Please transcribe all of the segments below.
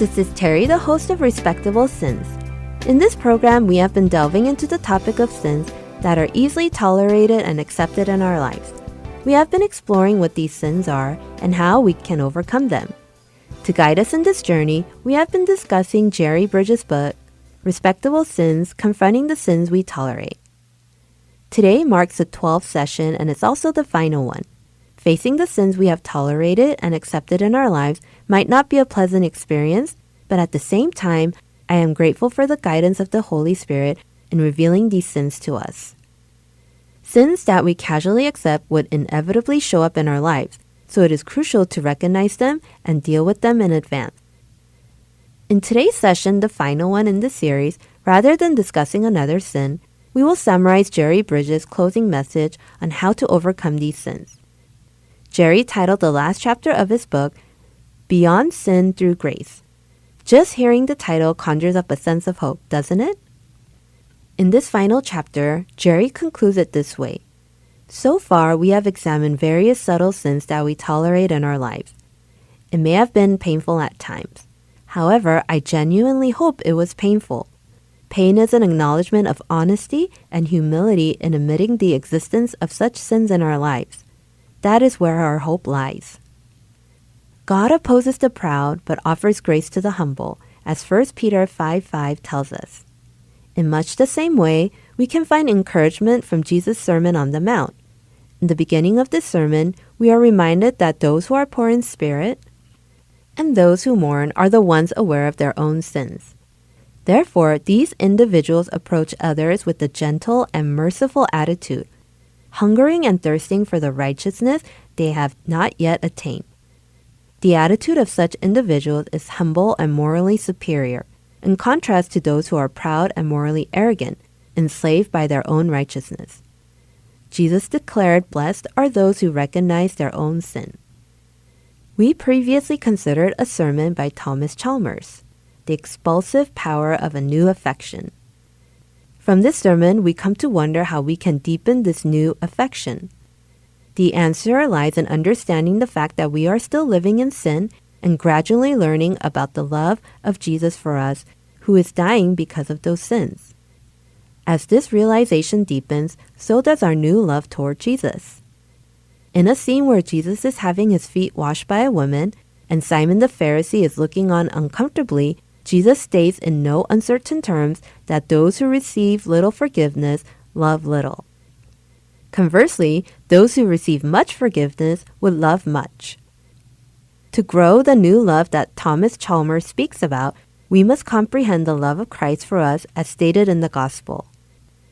This is Terry, the host of Respectable Sins. In this program, we have been delving into the topic of sins that are easily tolerated and accepted in our lives. We have been exploring what these sins are and how we can overcome them. To guide us in this journey, we have been discussing Jerry Bridges' book, Respectable Sins, Confronting the Sins We Tolerate. Today marks the 12th session and it's also the final one. Facing the sins we have tolerated and accepted in our lives might not be a pleasant experience, but at the same time, I am grateful for the guidance of the Holy Spirit in revealing these sins to us. Sins that we casually accept would inevitably show up in our lives, so it is crucial to recognize them and deal with them in advance. In today's session, the final one in the series, rather than discussing another sin, we will summarize Jerry Bridges' closing message on how to overcome these sins. Jerry titled the last chapter of his book, Beyond Sin Through Grace. Just hearing the title conjures up a sense of hope, doesn't it? In this final chapter, Jerry concludes it this way. So far, we have examined various subtle sins that we tolerate in our lives. It may have been painful at times. However, I genuinely hope it was painful. Pain is an acknowledgement of honesty and humility in admitting the existence of such sins in our lives. That is where our hope lies. God opposes the proud, but offers grace to the humble, as 1 Peter 5:5 tells us. In much the same way, we can find encouragement from Jesus' Sermon on the Mount. In the beginning of this sermon, we are reminded that those who are poor in spirit and those who mourn are the ones aware of their own sins. Therefore, these individuals approach others with a gentle and merciful attitude, hungering and thirsting for the righteousness they have not yet attained. The attitude of such individuals is humble and morally superior, in contrast to those who are proud and morally arrogant, enslaved by their own righteousness. Jesus declared, "Blessed are those who recognize their own sin." We previously considered a sermon by Thomas Chalmers, The Expulsive Power of a New Affection. From this sermon, we come to wonder how we can deepen this new affection. The answer lies in understanding the fact that we are still living in sin and gradually learning about the love of Jesus for us, who is dying because of those sins. As this realization deepens, so does our new love toward Jesus. In a scene where Jesus is having his feet washed by a woman and Simon the Pharisee is looking on uncomfortably, Jesus states in no uncertain terms that those who receive little forgiveness love little. Conversely, those who receive much forgiveness would love much. To grow the new love that Thomas Chalmers speaks about, we must comprehend the love of Christ for us as stated in the Gospel.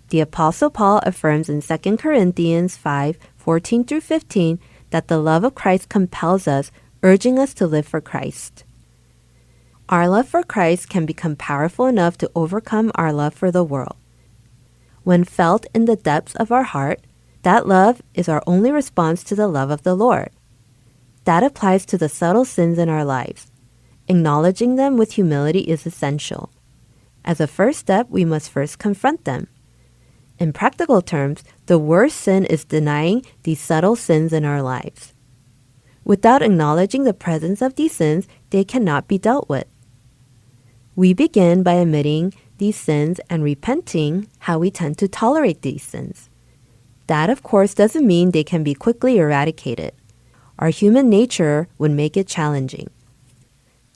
The Apostle Paul affirms in 2 Corinthians 5:14-15 that the love of Christ compels us, urging us to live for Christ. Our love for Christ can become powerful enough to overcome our love for the world. When felt in the depths of our heart, that love is our only response to the love of the Lord. That applies to the subtle sins in our lives. Acknowledging them with humility is essential. As a first step, we must first confront them. In practical terms, the worst sin is denying these subtle sins in our lives. Without acknowledging the presence of these sins, they cannot be dealt with. We begin by admitting these sins and repenting how we tend to tolerate these sins. That, of course, doesn't mean they can be quickly eradicated. Our human nature would make it challenging.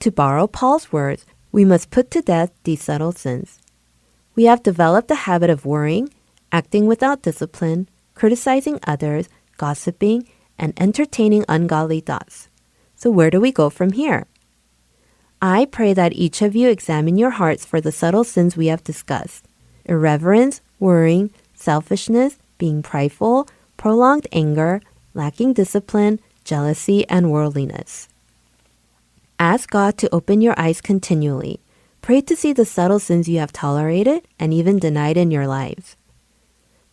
To borrow Paul's words, we must put to death these subtle sins. We have developed the habit of worrying, acting without discipline, criticizing others, gossiping, and entertaining ungodly thoughts. So where do we go from here? I pray that each of you examine your hearts for the subtle sins we have discussed: irreverence, worrying, selfishness, being prideful, prolonged anger, lacking discipline, jealousy, and worldliness. Ask God to open your eyes continually. Pray to see the subtle sins you have tolerated and even denied in your lives.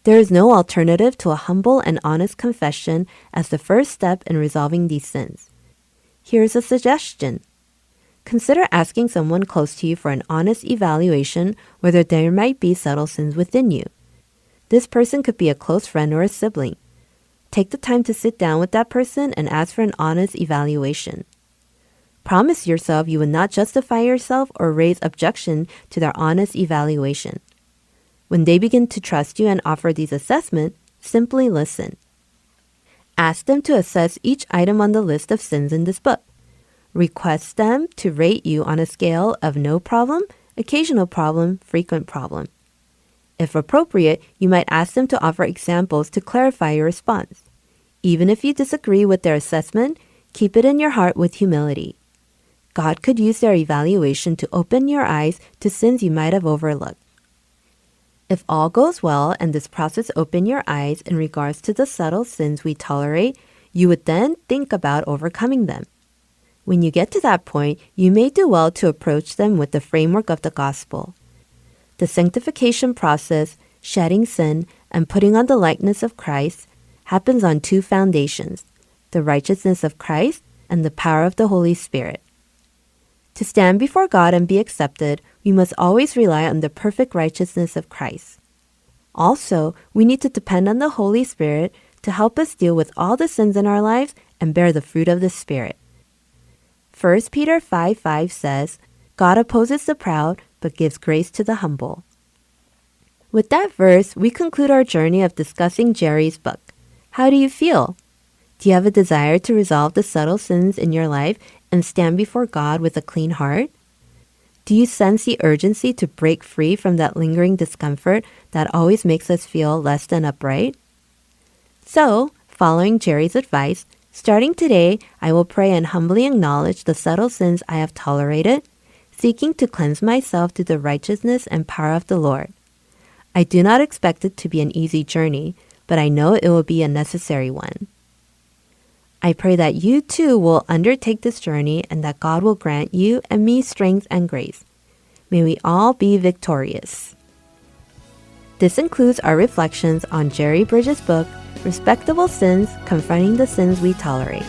There is no alternative to a humble and honest confession as the first step in resolving these sins. Here's a suggestion. Consider asking someone close to you for an honest evaluation whether there might be subtle sins within you. This person could be a close friend or a sibling. Take the time to sit down with that person and ask for an honest evaluation. Promise yourself you would not justify yourself or raise objection to their honest evaluation. When they begin to trust you and offer these assessments, simply listen. Ask them to assess each item on the list of sins in this book. Request them to rate you on a scale of no problem, occasional problem, frequent problem. If appropriate, you might ask them to offer examples to clarify your response. Even if you disagree with their assessment, keep it in your heart with humility. God could use their evaluation to open your eyes to sins you might have overlooked. If all goes well and this process opens your eyes in regards to the subtle sins we tolerate, you would then think about overcoming them. When you get to that point, you may do well to approach them with the framework of the gospel. The sanctification process, shedding sin, and putting on the likeness of Christ happens on two foundations, the righteousness of Christ and the power of the Holy Spirit. To stand before God and be accepted, we must always rely on the perfect righteousness of Christ. Also, we need to depend on the Holy Spirit to help us deal with all the sins in our lives and bear the fruit of the Spirit. 1 Peter 5:5 says, God opposes the proud, but gives grace to the humble. With that verse, we conclude our journey of discussing Jerry's book. How do you feel? Do you have a desire to resolve the subtle sins in your life and stand before God with a clean heart? Do you sense the urgency to break free from that lingering discomfort that always makes us feel less than upright? So, following Jerry's advice, starting today, I will pray and humbly acknowledge the subtle sins I have tolerated, seeking to cleanse myself to the righteousness and power of the Lord. I do not expect it to be an easy journey, but I know it will be a necessary one. I pray that you too will undertake this journey and that God will grant you and me strength and grace. May we all be victorious. This includes our reflections on Jerry Bridges' book, Respectable Sins, Confronting the Sins We Tolerate.